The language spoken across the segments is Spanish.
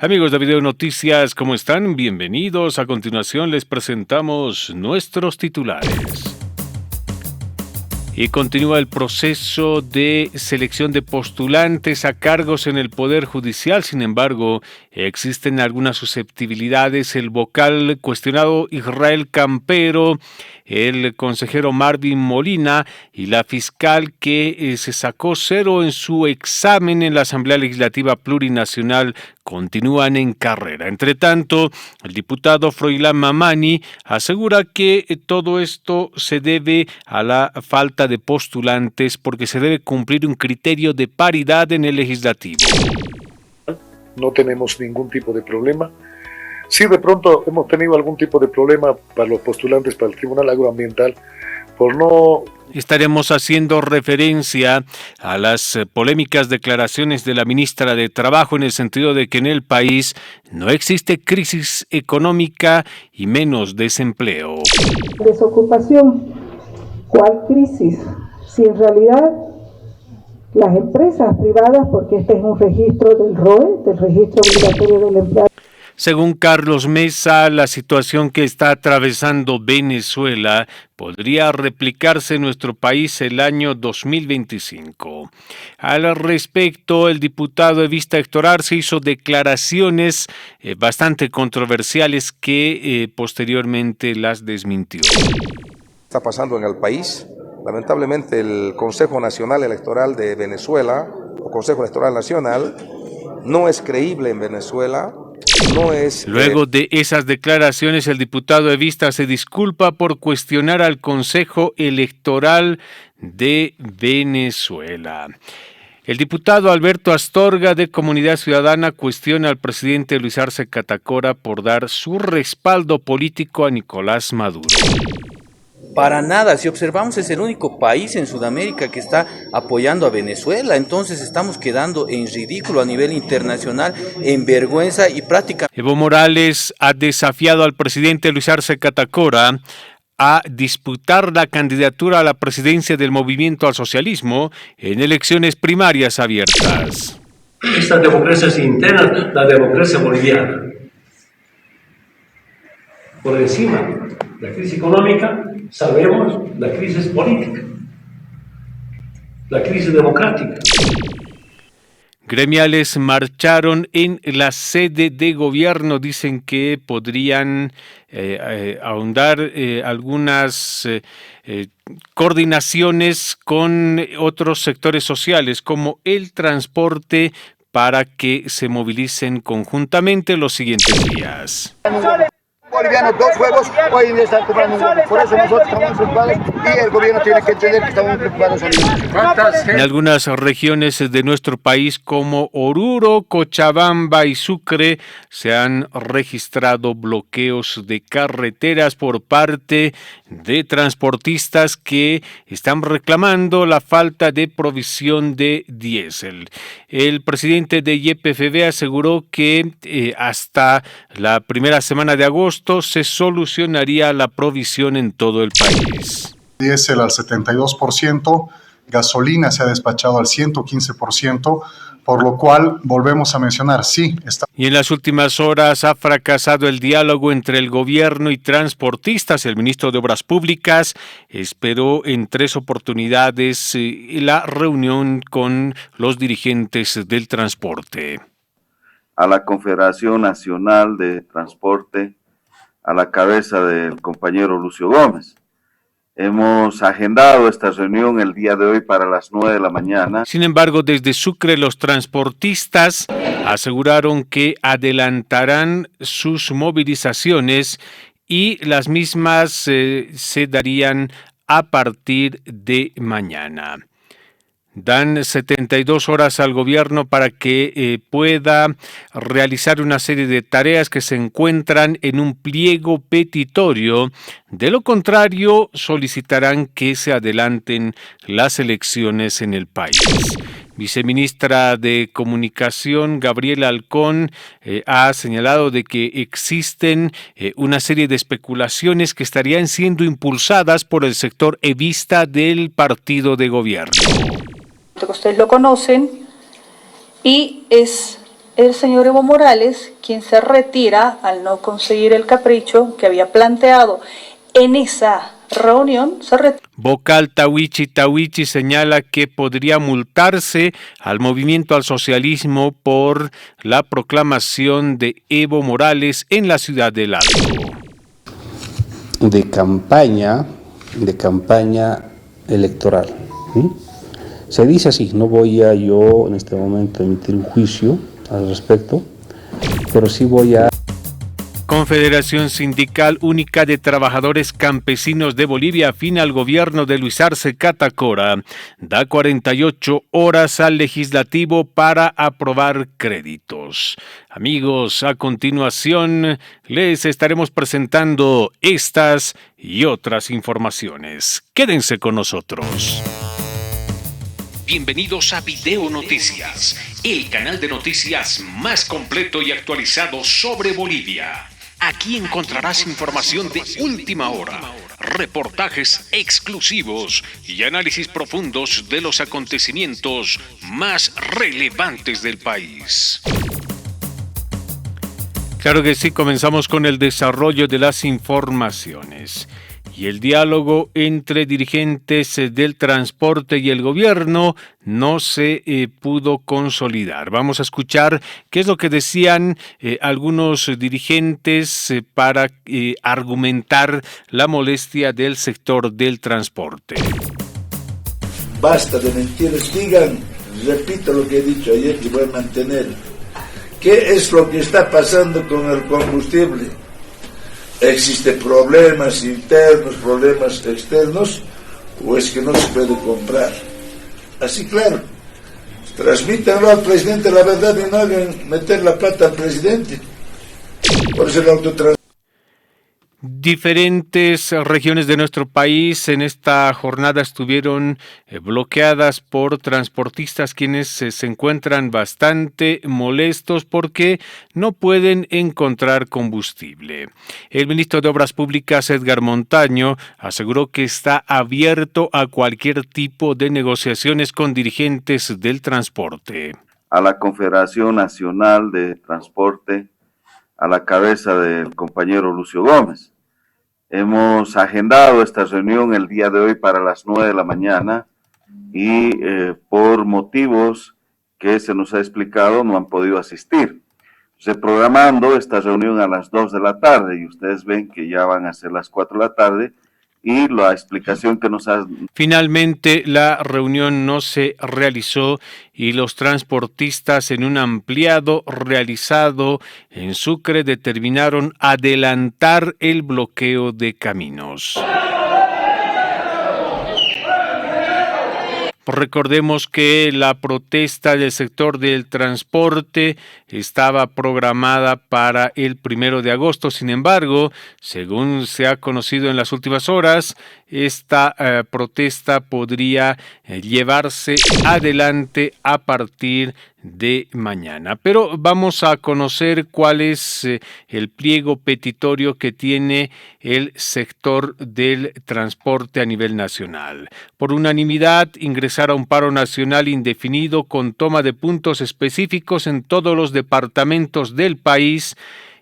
Amigos de Video Noticias, ¿cómo están? Bienvenidos. A continuación les presentamos nuestros titulares. Y continúa el proceso de selección de postulantes a cargos en el Poder Judicial. Sin embargo, existen algunas susceptibilidades. El vocal cuestionado Israel Campero, el consejero Marvin Molina y la fiscal que se sacó 0 en su examen en la Asamblea Legislativa Plurinacional continúan en carrera. Entre tanto, el diputado Froilán Mamani asegura que todo esto se debe a la falta de postulantes porque se debe cumplir un criterio de paridad en el legislativo. No tenemos ningún tipo de problema. Sí, de pronto hemos tenido algún tipo de problema para los postulantes para el Tribunal Agroambiental por no... Estaremos haciendo referencia a las polémicas declaraciones de la ministra de Trabajo en el sentido de que en el país no existe crisis económica y menos desempleo. Desocupación, ¿cuál crisis? Si en realidad las empresas privadas, porque este es un registro del ROE, del Registro Obligatorio del Empleado. Según Carlos Mesa, la situación que está atravesando Venezuela podría replicarse en nuestro país el año 2025. Al respecto, el diputado Evista Héctor Arce hizo declaraciones bastante controversiales que posteriormente las desmintió. Está pasando en el país. Lamentablemente el Consejo Nacional Electoral de Venezuela, o Consejo Electoral Nacional, no es creíble en Venezuela. Luego de esas declaraciones, el diputado Evista se disculpa por cuestionar al Consejo Electoral de Venezuela. El diputado Alberto Astorga de Comunidad Ciudadana cuestiona al presidente Luis Arce Catacora por dar su respaldo político a Nicolás Maduro. Para nada, si observamos es el único país en Sudamérica que está apoyando a Venezuela, entonces estamos quedando en ridículo a nivel internacional, en vergüenza y prácticamente... Evo Morales ha desafiado al presidente Luis Arce Catacora a disputar la candidatura a la presidencia del Movimiento al Socialismo en elecciones primarias abiertas. Esta democracia interna, la democracia boliviana. Por encima de la crisis económica, sabemos la crisis política, la crisis democrática. Gremiales marcharon en la sede de gobierno, dicen que podrían ahondar algunas coordinaciones con otros sectores sociales como el transporte para que se movilicen conjuntamente los siguientes días. Bolivianos, 2 juegos, hoy en día están comprando un juego. Por eso nosotros estamos preocupados y el gobierno tiene que entender que estamos preocupados. En algunas regiones de nuestro país como Oruro, Cochabamba y Sucre se han registrado bloqueos de carreteras por parte de transportistas que están reclamando la falta de provisión de diésel. El presidente de YPFB aseguró que hasta la primera semana de agosto se solucionaría la provisión en todo el país. Diésel al 72%, gasolina se ha despachado al 115%, por lo cual volvemos a mencionar, sí. Y en las últimas horas ha fracasado el diálogo entre el gobierno y transportistas. El ministro de Obras Públicas esperó en 3 oportunidades la reunión con los dirigentes del transporte. A la Confederación Nacional de Transporte, a la cabeza del compañero Lucio Gómez. Hemos agendado esta reunión el día de hoy para las 9 de la mañana. Sin embargo, desde Sucre los transportistas aseguraron que adelantarán sus movilizaciones y las mismas se darían a partir de mañana. Dan 72 horas al gobierno para que pueda realizar una serie de tareas que se encuentran en un pliego petitorio. De lo contrario, solicitarán que se adelanten las elecciones en el país. Viceministra de Comunicación, Gabriela Halcón, ha señalado de que existen una serie de especulaciones que estarían siendo impulsadas por el sector evista del partido de gobierno. Que ustedes lo conocen, y es el señor Evo Morales, quien se retira al no conseguir el capricho que había planteado en esa reunión. Vocal Tawichi señala que podría multarse al Movimiento al Socialismo por la proclamación de Evo Morales en la ciudad del Alto. De campaña electoral. Se dice así, no voy a yo en este momento emitir un juicio al respecto, pero sí voy a... Confederación Sindical Única de Trabajadores Campesinos de Bolivia afina al gobierno de Luis Arce Catacora. Da 48 horas al legislativo para aprobar créditos. Amigos, a continuación les estaremos presentando estas y otras informaciones. Quédense con nosotros. Bienvenidos a Video Noticias, el canal de noticias más completo y actualizado sobre Bolivia. Aquí encontrarás información de última hora, reportajes exclusivos y análisis profundos de los acontecimientos más relevantes del país. Claro que sí, comenzamos con el desarrollo de las informaciones. Y el diálogo entre dirigentes del transporte y el gobierno no se pudo consolidar. Vamos a escuchar qué es lo que decían algunos dirigentes para argumentar la molestia del sector del transporte. Basta de mentiras, digan, repito lo que he dicho ayer y voy a mantener. ¿Qué es lo que está pasando con el combustible? ¿Existen problemas internos, problemas externos, o es que no se puede comprar? Así claro, transmítanlo al presidente la verdad y no hagan meter la plata al presidente. Por eso el autotransporte. Diferentes regiones de nuestro país en esta jornada estuvieron bloqueadas por transportistas quienes se encuentran bastante molestos porque no pueden encontrar combustible. El ministro de Obras Públicas, Edgar Montaño, aseguró que está abierto a cualquier tipo de negociaciones con dirigentes del transporte. A la Confederación Nacional de Transporte, a la cabeza del compañero Lucio Gómez. Hemos agendado esta reunión el día de hoy para las 9 de la mañana y por motivos que se nos ha explicado no han podido asistir. Reprogramando esta reunión a las 2 de la tarde y ustedes ven que ya van a ser las 4 de la tarde y la explicación que nos ha... Finalmente, la reunión no se realizó y los transportistas en un ampliado realizado en Sucre determinaron adelantar el bloqueo de caminos. Recordemos que la protesta del sector del transporte estaba programada para el 1 de agosto. Sin embargo, según se ha conocido en las últimas horas, esta protesta podría llevarse adelante a partir de mañana. Pero vamos a conocer cuál es el pliego petitorio que tiene el sector del transporte a nivel nacional. Por unanimidad, ingresar a un paro nacional indefinido con toma de puntos específicos en todos los departamentos del país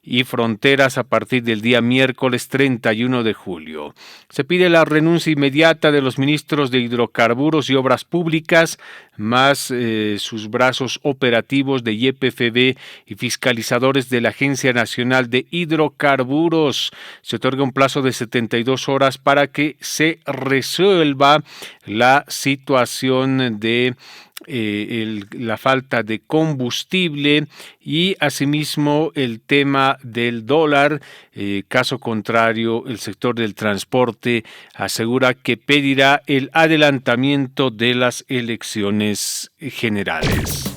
y fronteras a partir del día miércoles 31 de julio. Se pide la renuncia inmediata de los ministros de Hidrocarburos y Obras Públicas, más sus brazos operativos de YPFB y fiscalizadores de la Agencia Nacional de Hidrocarburos. Se otorga un plazo de 72 horas para que se resuelva la situación de la falta de combustible y asimismo el tema del dólar. Caso contrario, el sector del transporte asegura que pedirá el adelantamiento de las elecciones generales.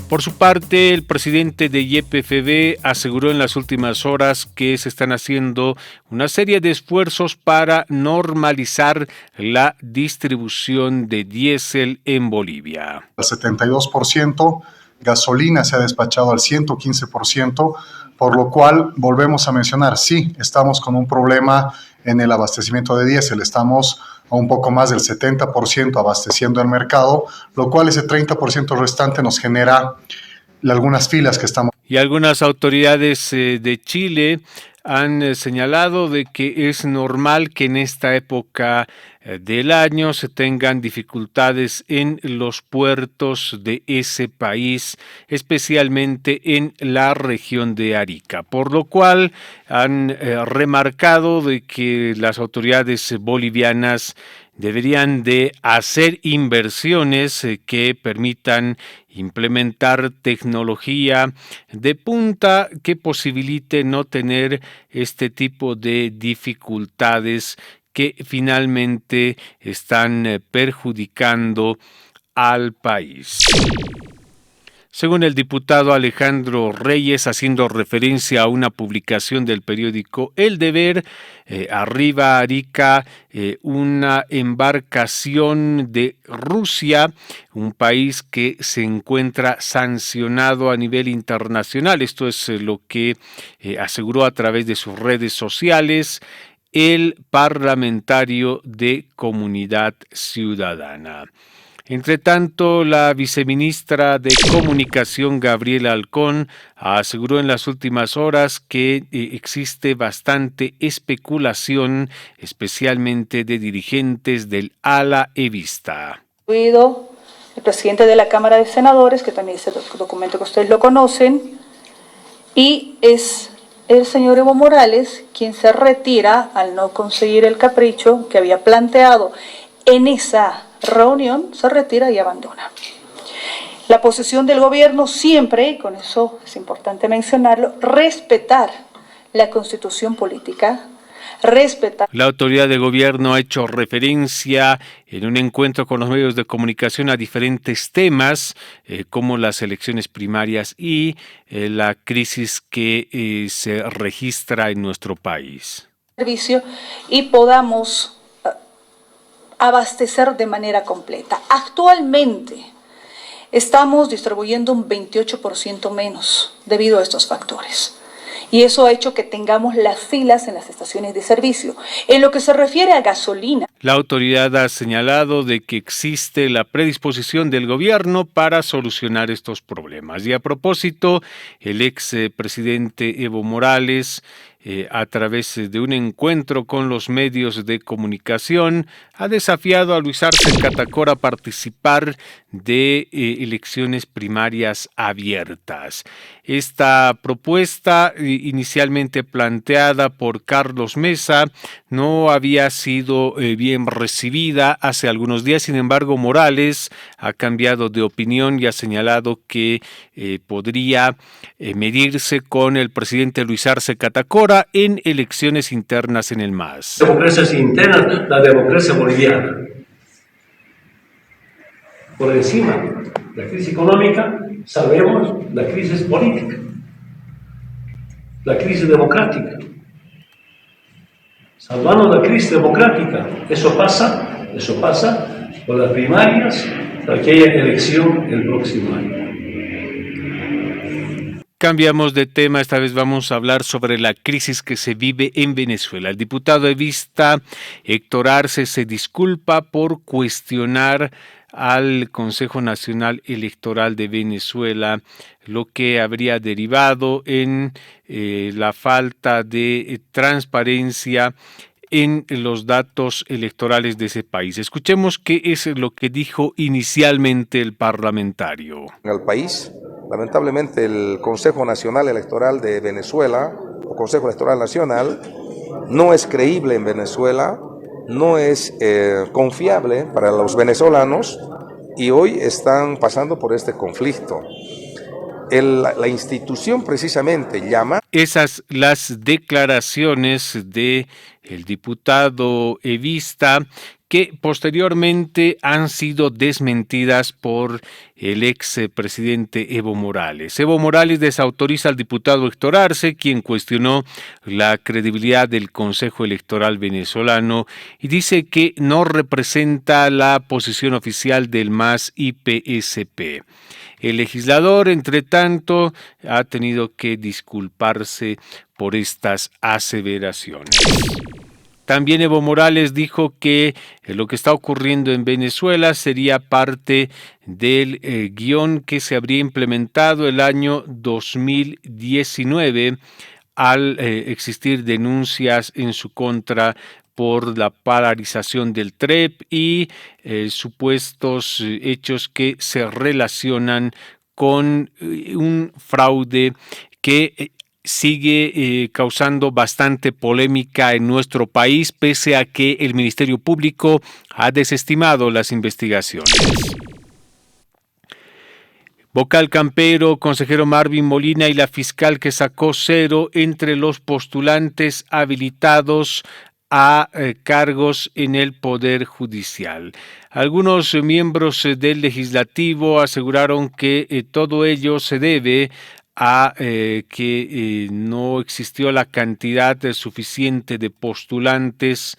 Por su parte, el presidente de YPFB aseguró en las últimas horas que se están haciendo una serie de esfuerzos para normalizar la distribución de diésel en Bolivia. Al 72%, gasolina se ha despachado al 115%, por lo cual volvemos a mencionar, sí, estamos con un problema en el abastecimiento de diésel, estamos a un poco más del 70% abasteciendo el mercado, lo cual ese 30% restante nos genera algunas filas que estamos. Y algunas autoridades de Chile han señalado de que es normal que en esta época del año se tengan dificultades en los puertos de ese país, especialmente en la región de Arica, por lo cual han remarcado de que las autoridades bolivianas deberían de hacer inversiones que permitan implementar tecnología de punta que posibilite no tener este tipo de dificultades que finalmente están perjudicando al país. Según el diputado Alejandro Reyes, haciendo referencia a una publicación del periódico El Deber, arriba a Arica una embarcación de Rusia, un país que se encuentra sancionado a nivel internacional. Esto es lo que aseguró a través de sus redes sociales el parlamentario de Comunidad Ciudadana. Entre tanto, la viceministra de Comunicación, Gabriela Alcón, aseguró en las últimas horas que existe bastante especulación, especialmente de dirigentes del ala evista. El presidente de la Cámara de Senadores, que también es el documento que ustedes lo conocen, y es el señor Evo Morales quien se retira al no conseguir el capricho que había planteado en esa reunión, se retira y abandona. La posición del gobierno siempre, y con eso es importante mencionarlo, respetar la constitución política, respetar. La autoridad de gobierno ha hecho referencia en un encuentro con los medios de comunicación a diferentes temas, como las elecciones primarias y la crisis que se registra en nuestro país. Servicio y podamos abastecer de manera completa. Actualmente estamos distribuyendo un 28% menos debido a estos factores. Y eso ha hecho que tengamos las filas en las estaciones de servicio. En lo que se refiere a gasolina. La autoridad ha señalado de que existe la predisposición del gobierno para solucionar estos problemas. Y a propósito, el expresidente Evo Morales, a través de un encuentro con los medios de comunicación, ha desafiado a Luis Arce Catacora a participar de elecciones primarias abiertas. Esta propuesta, inicialmente planteada por Carlos Mesa, no había sido bien recibida hace algunos días. Sin embargo, Morales ha cambiado de opinión y ha señalado que podría medirse con el presidente Luis Arce Catacora en elecciones internas en el MAS. Democracias internas, la democracia boliviana. Por encima de la crisis económica, sabemos la crisis política, la crisis democrática. Salvando la crisis democrática, eso pasa por las primarias para que haya elección el próximo año. Cambiamos de tema, esta vez vamos a hablar sobre la crisis que se vive en Venezuela. El diputado evista Héctor Arce se disculpa por cuestionar al Consejo Nacional Electoral de Venezuela, lo que habría derivado en la falta de transparencia en los datos electorales de ese país. Escuchemos qué es lo que dijo inicialmente el parlamentario. En el país, lamentablemente, el Consejo Nacional Electoral de Venezuela, o Consejo Electoral Nacional, no es creíble en Venezuela, no es confiable para los venezolanos y hoy están pasando por este conflicto. La institución precisamente llama. Esas las declaraciones de el diputado evista que posteriormente han sido desmentidas por el expresidente Evo Morales. Evo Morales desautoriza al diputado Héctor Arce, quien cuestionó la credibilidad del Consejo Electoral venezolano y dice que no representa la posición oficial del MAS y PSP. El legislador, entre tanto, ha tenido que disculparse por estas aseveraciones. También Evo Morales dijo que lo que está ocurriendo en Venezuela sería parte del guión que se habría implementado el año 2019 al existir denuncias en su contra por la paralización del TREP y supuestos hechos que se relacionan con un fraude que sigue causando bastante polémica en nuestro país, pese a que el Ministerio Público ha desestimado las investigaciones. Vocal Campero, consejero Marvin Molina y la fiscal que sacó cero entre los postulantes habilitados a cargos en el Poder Judicial. Algunos miembros del Legislativo aseguraron que todo ello se debe a que no existió la cantidad suficiente de postulantes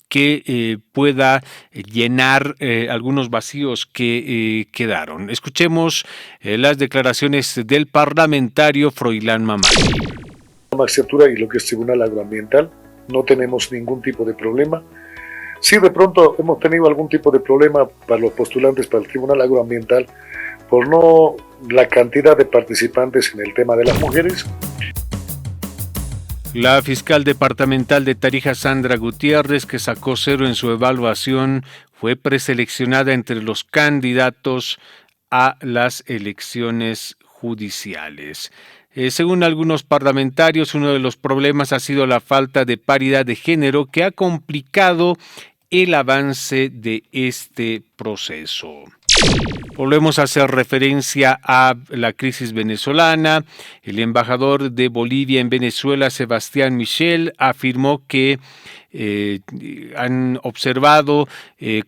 que pueda llenar algunos vacíos que quedaron. Escuchemos las declaraciones del parlamentario Froilán Mamani. La magistratura y lo que es Tribunal Agroambiental no tenemos ningún tipo de problema. Sí, de pronto hemos tenido algún tipo de problema para los postulantes para el Tribunal Agroambiental por no la cantidad de participantes en el tema de las mujeres. La fiscal departamental de Tarija, Sandra Gutiérrez, que sacó cero en su evaluación, fue preseleccionada entre los candidatos a las elecciones judiciales. Según algunos parlamentarios, uno de los problemas ha sido la falta de paridad de género que ha complicado el avance de este proceso. Volvemos a hacer referencia a la crisis venezolana. El embajador de Bolivia en Venezuela, Sebastián Michel, afirmó que han observado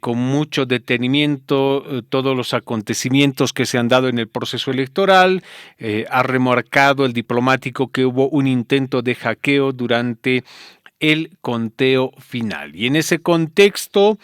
con mucho detenimiento todos los acontecimientos que se han dado en el proceso electoral. Ha remarcado el diplomático que hubo un intento de hackeo durante el conteo final. Y en ese contexto,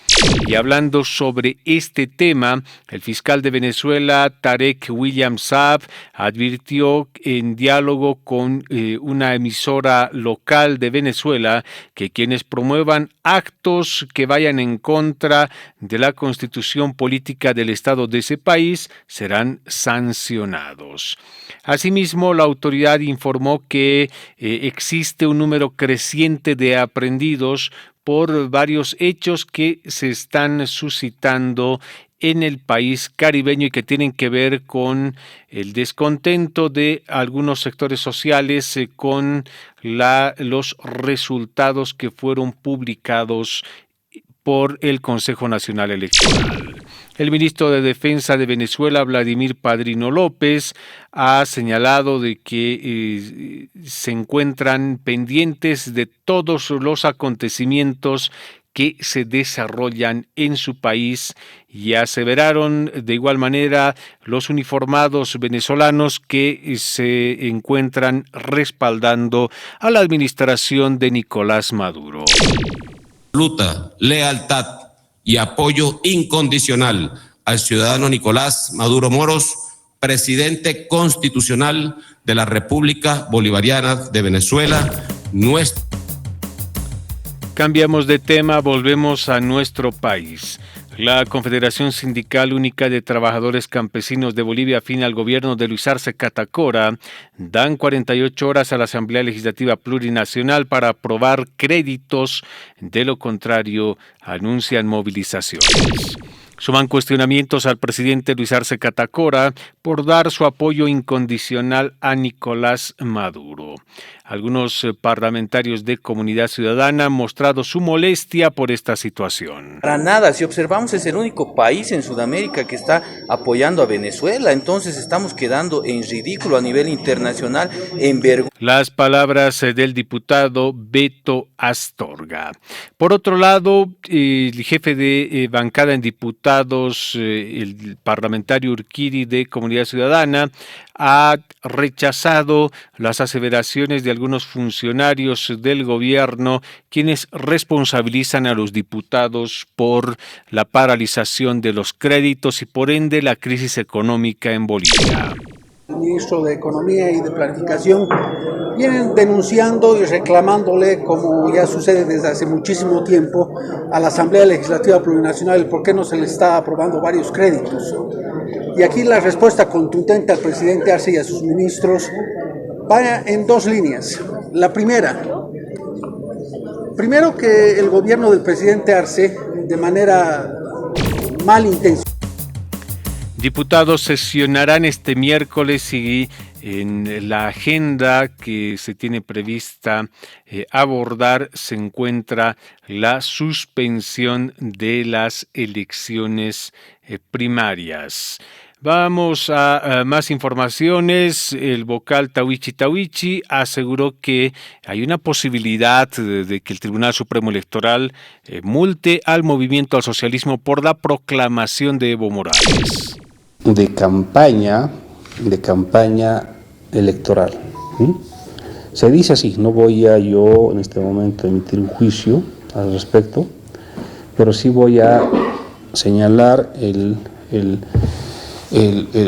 y hablando sobre este tema, el fiscal de Venezuela, Tarek William Saab, advirtió en diálogo con una emisora local de Venezuela que quienes promuevan actos que vayan en contra de la constitución política del Estado de ese país serán sancionados. Asimismo, la autoridad informó que existe un número creciente de aprehendidos por varios hechos que se están suscitando en el país caribeño y que tienen que ver con el descontento de algunos sectores sociales con los resultados que fueron publicados por el Consejo Nacional Electoral. El ministro de Defensa de Venezuela, Vladimir Padrino López, ha señalado de que se encuentran pendientes de todos los acontecimientos que se desarrollan en su país y aseveraron de igual manera los uniformados venezolanos que se encuentran respaldando a la administración de Nicolás Maduro. Absoluta lealtad y apoyo incondicional al ciudadano Nicolás Maduro Moros, presidente constitucional de la República Bolivariana de Venezuela. Cambiamos de tema, volvemos a nuestro país. La Confederación Sindical Única de Trabajadores Campesinos de Bolivia, afín al gobierno de Luis Arce Catacora, dan 48 horas a la Asamblea Legislativa Plurinacional para aprobar créditos. De lo contrario, anuncian movilizaciones. Suman cuestionamientos al presidente Luis Arce Catacora por dar su apoyo incondicional a Nicolás Maduro. Algunos parlamentarios de Comunidad Ciudadana han mostrado su molestia por esta situación. Para nada, si observamos es el único país en Sudamérica que está apoyando a Venezuela, entonces estamos quedando en ridículo a nivel internacional, en vergüenza. Las palabras del diputado Beto Astorga. Por otro lado, el jefe de bancada en diputados, el parlamentario Urquiri de Comunidad Ciudadana, ha rechazado las aseveraciones de algunos funcionarios del gobierno quienes responsabilizan a los diputados por la paralización de los créditos y por ende la crisis económica en Bolivia. el ministro de Economía y de Planificación, vienen denunciando y reclamándole, como ya sucede desde hace muchísimo tiempo, a la Asamblea Legislativa Plurinacional por qué no se le está aprobando varios créditos. Y aquí la respuesta contundente al presidente Arce y a sus ministros va en dos líneas. La primero que el gobierno del presidente Arce, de manera malintencionada. Diputados sesionarán este miércoles y en la agenda que se tiene prevista abordar se encuentra la suspensión de las elecciones primarias. Vamos a más informaciones. El vocal Tawichi aseguró que hay una posibilidad de que el Tribunal Supremo Electoral multe al Movimiento al Socialismo por la proclamación de Evo Morales. De campaña electoral. Se dice así, no voy a yo en este momento emitir un juicio al respecto, pero sí voy a señalar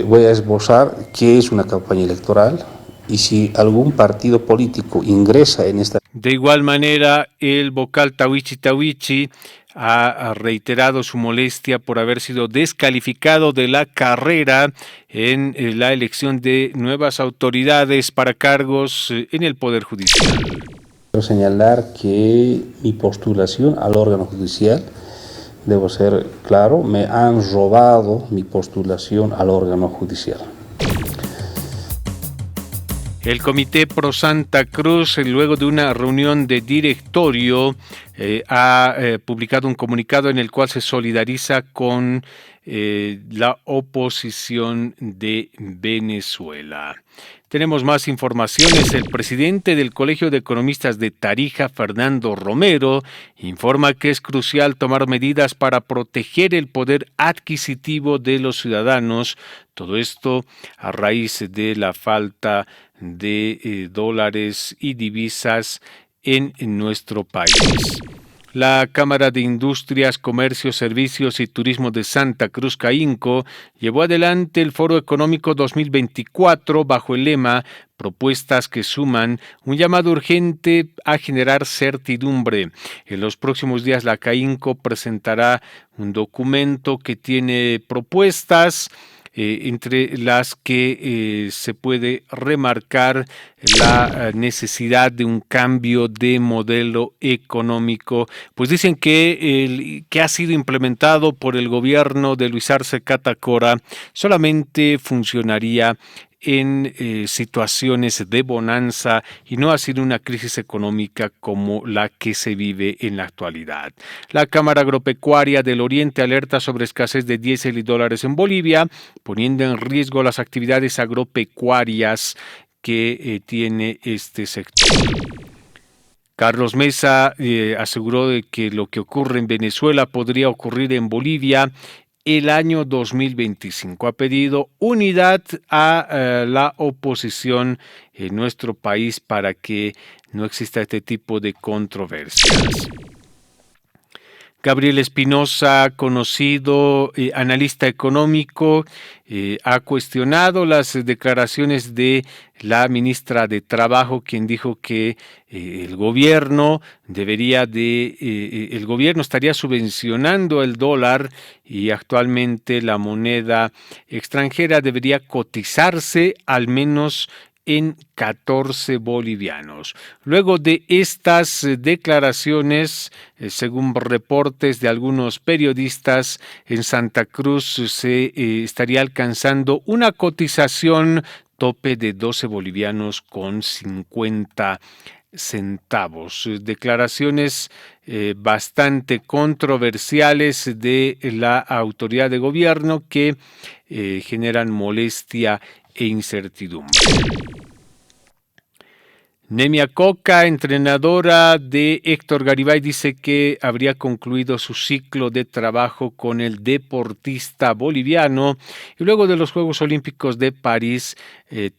voy a esbozar qué es una campaña electoral y si algún partido político ingresa en esta. De igual manera, el vocal Tawichi ha reiterado su molestia por haber sido descalificado de la carrera en la elección de nuevas autoridades para cargos en el Poder Judicial. Quiero señalar que mi postulación al órgano judicial, debo ser claro, me han robado mi postulación al órgano judicial. El Comité Pro Santa Cruz, luego de una reunión de directorio, ha publicado un comunicado en el cual se solidariza con la oposición de Venezuela. Tenemos más informaciones. El presidente del Colegio de Economistas de Tarija, Fernando Romero, informa que es crucial tomar medidas para proteger el poder adquisitivo de los ciudadanos. Todo esto a raíz de la falta de dólares y divisas en nuestro país. La Cámara de Industrias, Comercio, Servicios y Turismo de Santa Cruz Caínco llevó adelante el Foro Económico 2024 bajo el lema Propuestas que suman, un llamado urgente a generar certidumbre. En los próximos días la Caínco presentará un documento que tiene propuestas entre las que se puede remarcar la necesidad de un cambio de modelo económico, pues dicen que que ha sido implementado por el gobierno de Luis Arce Catacora solamente funcionaría en situaciones de bonanza y no ha sido una crisis económica como la que se vive en la actualidad. La Cámara Agropecuaria del Oriente alerta sobre escasez de diésel y dólares en Bolivia, poniendo en riesgo las actividades agropecuarias que tiene este sector. Carlos Mesa aseguró de que lo que ocurre en Venezuela podría ocurrir en Bolivia el año 2025. Ha pedido unidad a la oposición en nuestro país para que no exista este tipo de controversias. Gabriel Espinosa, conocido analista económico, ha cuestionado las declaraciones de la ministra de Trabajo, quien dijo que el gobierno estaría subvencionando el dólar y actualmente la moneda extranjera debería cotizarse al menos en 14 bolivianos. Luego de estas declaraciones, según reportes de algunos periodistas, en Santa Cruz se estaría alcanzando una cotización tope de 12 bolivianos con 50 centavos. Declaraciones bastante controversiales de la autoridad de gobierno que generan molestia e incertidumbre. Nemia Coca, entrenadora de Héctor Garibay, dice que habría concluido su ciclo de trabajo con el deportista boliviano y luego de los Juegos Olímpicos de París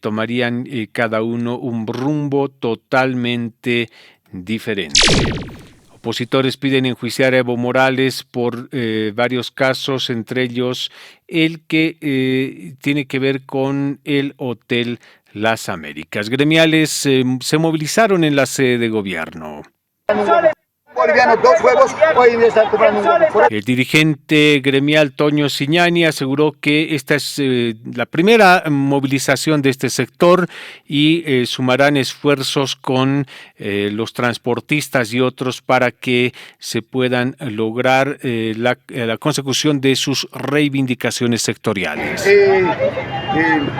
tomarían cada uno un rumbo totalmente diferente. Opositores piden enjuiciar a Evo Morales por varios casos, entre ellos el que tiene que ver con el Hotel Las Américas. Gremiales se movilizaron en la sede de gobierno. Boliviano, 2 juegos, hoy en día están cobrando un gol. El dirigente gremial Toño Siñani aseguró que esta es la primera movilización de este sector y sumarán esfuerzos con los transportistas y otros para que se puedan lograr la consecución de sus reivindicaciones sectoriales.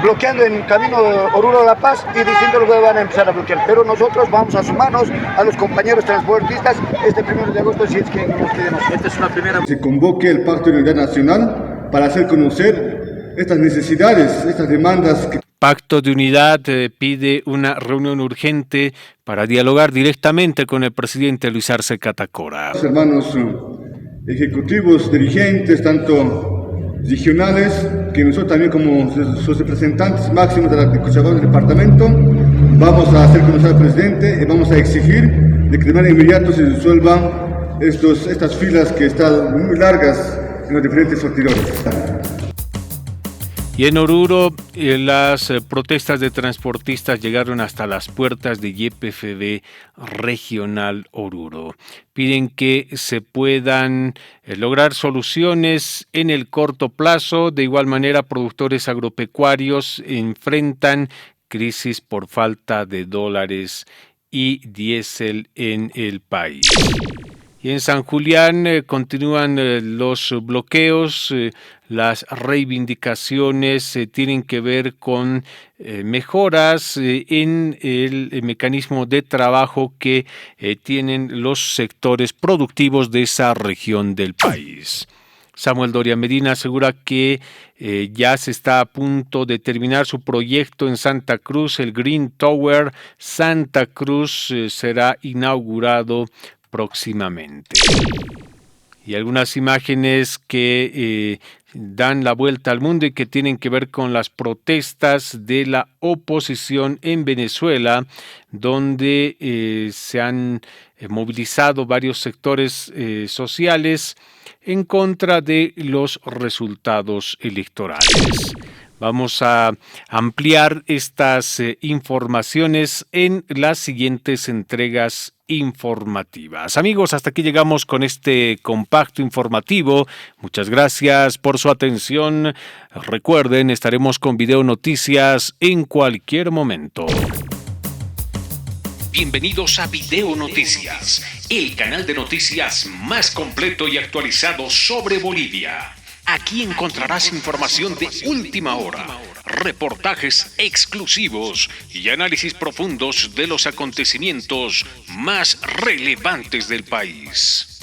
Bloqueando en camino Oruro La Paz y diciendo que van a empezar a bloquear, pero nosotros vamos a sumarnos a los compañeros transportistas este 1 de agosto si es que nos quedemos. Esta es una primera. Se convoque el Pacto de Unidad Nacional para hacer conocer estas necesidades, estas demandas. Pacto de Unidad pide una reunión urgente para dialogar directamente con el presidente Luis Arce Catacora. Los hermanos ejecutivos, dirigentes, tanto regionales, que nosotros también como sus representantes máximos de la Cochabamba del departamento, vamos a hacer conocer al presidente y vamos a exigir de que de manera inmediata se disuelvan estas filas que están muy largas en los diferentes sortidores. Y en Oruro, las protestas de transportistas llegaron hasta las puertas de YPFB Regional Oruro. Piden que se puedan lograr soluciones en el corto plazo. De igual manera, productores agropecuarios enfrentan crisis por falta de dólares y diésel en el país. Y en San Julián continúan los bloqueos, las reivindicaciones tienen que ver con mejoras en el mecanismo de trabajo que tienen los sectores productivos de esa región del país. Samuel Doria Medina asegura que ya se está a punto de terminar su proyecto en Santa Cruz. El Green Tower Santa Cruz será inaugurado próximamente. Y algunas imágenes que dan la vuelta al mundo y que tienen que ver con las protestas de la oposición en Venezuela, donde se han movilizado varios sectores sociales en contra de los resultados electorales. Vamos a ampliar estas informaciones en las siguientes entregas informativas. Amigos, hasta aquí llegamos con este compacto informativo. Muchas gracias por su atención. Recuerden, estaremos con Video Noticias en cualquier momento. Bienvenidos a Video Noticias, el canal de noticias más completo y actualizado sobre Bolivia. Aquí encontrarás información de última hora, reportajes exclusivos y análisis profundos de los acontecimientos más relevantes del país.